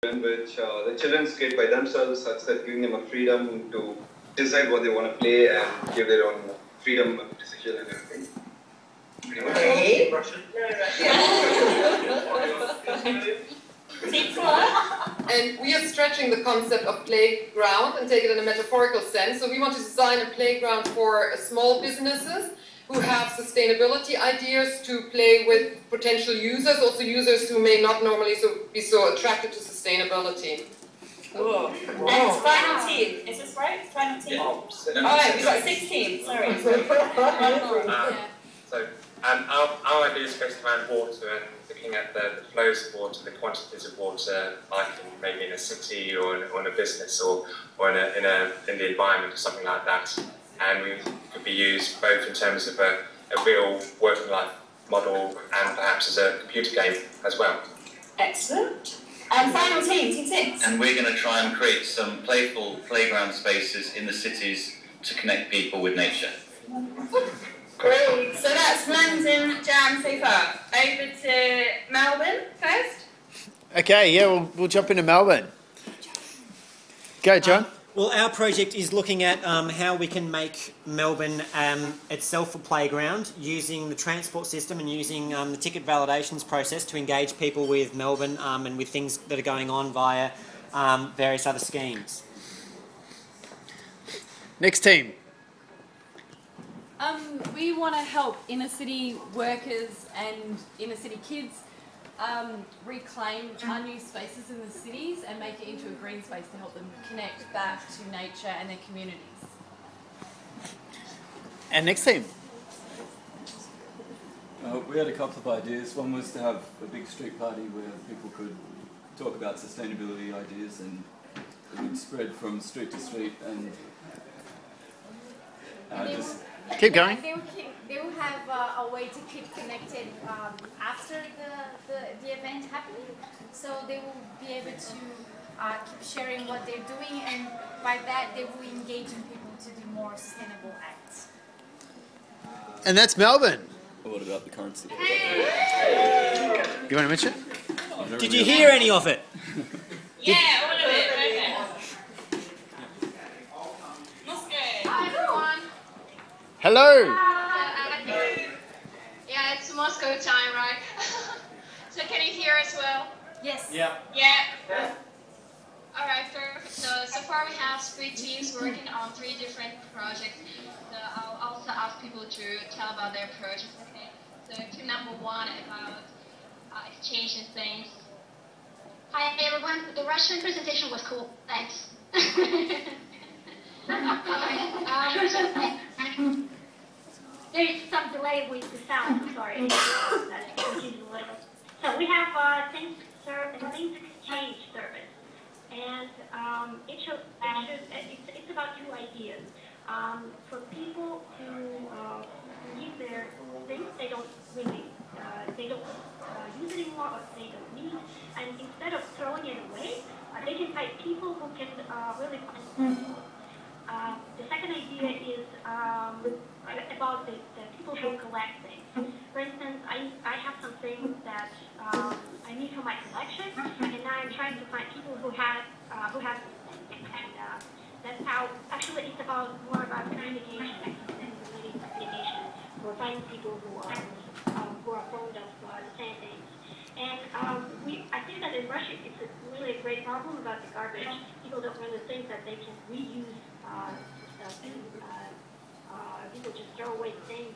which the children create by themselves, such that giving them a freedom to decide what they want to play and give their own freedom of decision and everything. Okay. And we are stretching the concept of playground and take it in a metaphorical sense. So we want to design a playground for small businesses who have sustainability ideas to play with potential users, also users who may not normally be so attracted to sustainability. Cool. And it's final team. Is this right? It's final team? Oh, we've got 16. Sorry. Our idea is based around water and looking at the flows of water, the quantities of water, like maybe in a city or in a business or in the environment or something like that. And we could be used both in terms of a real working life model and perhaps as a computer game as well. Excellent. And final team, Team 6. And we're going to try and create some playful playground spaces in the cities to connect people with nature. Great. So that's London Jam so far. Over to Melbourne first. Okay, yeah, we'll jump into Melbourne. Go, John. Well, our project is looking at how we can make Melbourne itself a playground using the transport system and using the ticket validations process to engage people with Melbourne and with things that are going on via various other schemes. Next team. We want to help inner city workers and inner city kids reclaim unused spaces in the cities and make it into a green space to help them connect back to nature and their communities. And next team. We had a couple of ideas. One was to have a big street party where people could talk about sustainability ideas, and it would spread from street to street and just... Keep going. They will have a way to keep connected after the event happening, so they will be able to keep sharing what they're doing, and by that they will engage in people to do more sustainable acts. And that's Melbourne. What about the currency? You want to mention? Did you hear any of it? Yeah, all of it. Okay. Hi everyone. Hello. Yeah, it's Moscow time, right? So can you hear us well? Yes. Yeah. Alright, perfect. So far we have 3 teams working on 3 different projects. So I'll also ask people to tell about their projects, okay? So team number 1 about exchanging things. Hi everyone, the Russian presentation was cool, thanks. There is some delay with the sound, I'm sorry. So we have things exchange service, and it's about 2 ideas. For people to use their things they don't really use it anymore, or they don't need, and instead of throwing it away, they can find people who can really find it. The second idea is about the people who collect things. For instance, I have some things that I need for my collection, and now I'm trying to find people who have things. And that's how, actually it's more about communication and communication. We're finding people who are fond of the same things. And I think that in Russia it's really a great problem about the garbage. People don't really think that they can reuse stuff, and people just throw away things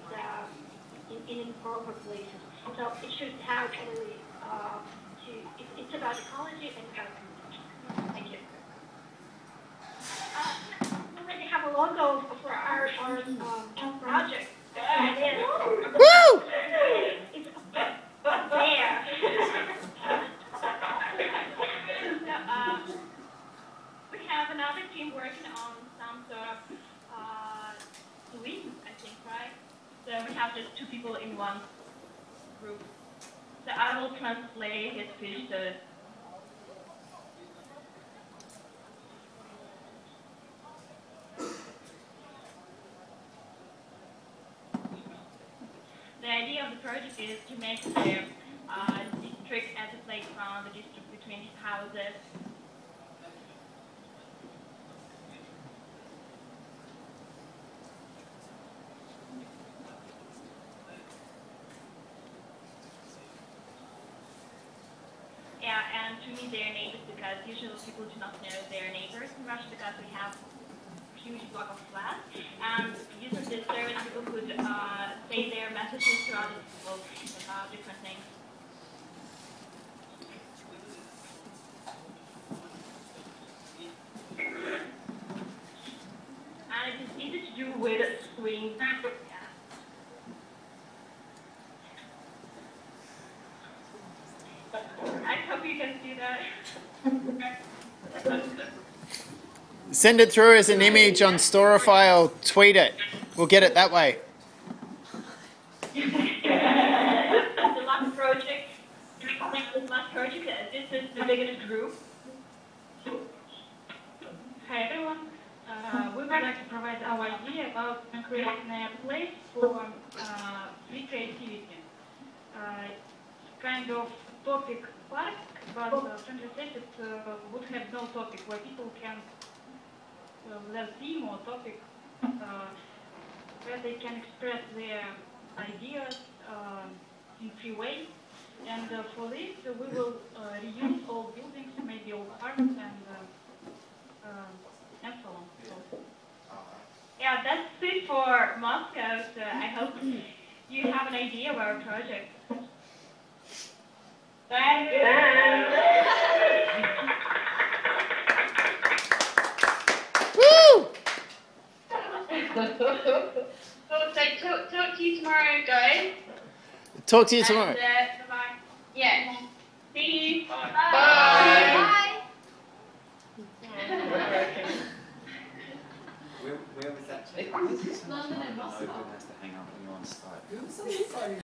in inappropriate places. So it should have really it's about ecology and about communication. Thank you. We already have a logo for our project. Woo! It's there. We have another team working on some sort of swing, I think, right? So we have just 2 people in one group. So I will translate his speech. The idea of the project is to make the district as a playground, the district between houses. Yeah, and to meet their neighbors, because usually people do not know their neighbors in Russia because we have huge block of flats, and using this service people could say their messages to other people about different things. And it is easy to do with screen. I hope you can see that. Send it through as an image on Storify or tweet it. We'll get it that way. The last project, this is the biggest group. Hi everyone. We would like to provide our idea about creating a place for free creativity. Kind of topic park, but friendly spaces would have no topic where people can their theme or topic where they can express their ideas in free ways. And for this, we will reuse old buildings, maybe old apartments, and so on. Yeah, that's it for Moscow. So I hope you have an idea of our project. Thank you. Woo! So talk to you tomorrow, guys. Talk to you tomorrow. Bye-bye. Yeah. See you. Bye. Bye. Where was that? London and Moscow. Melbourne has to hang up when you're on Skype.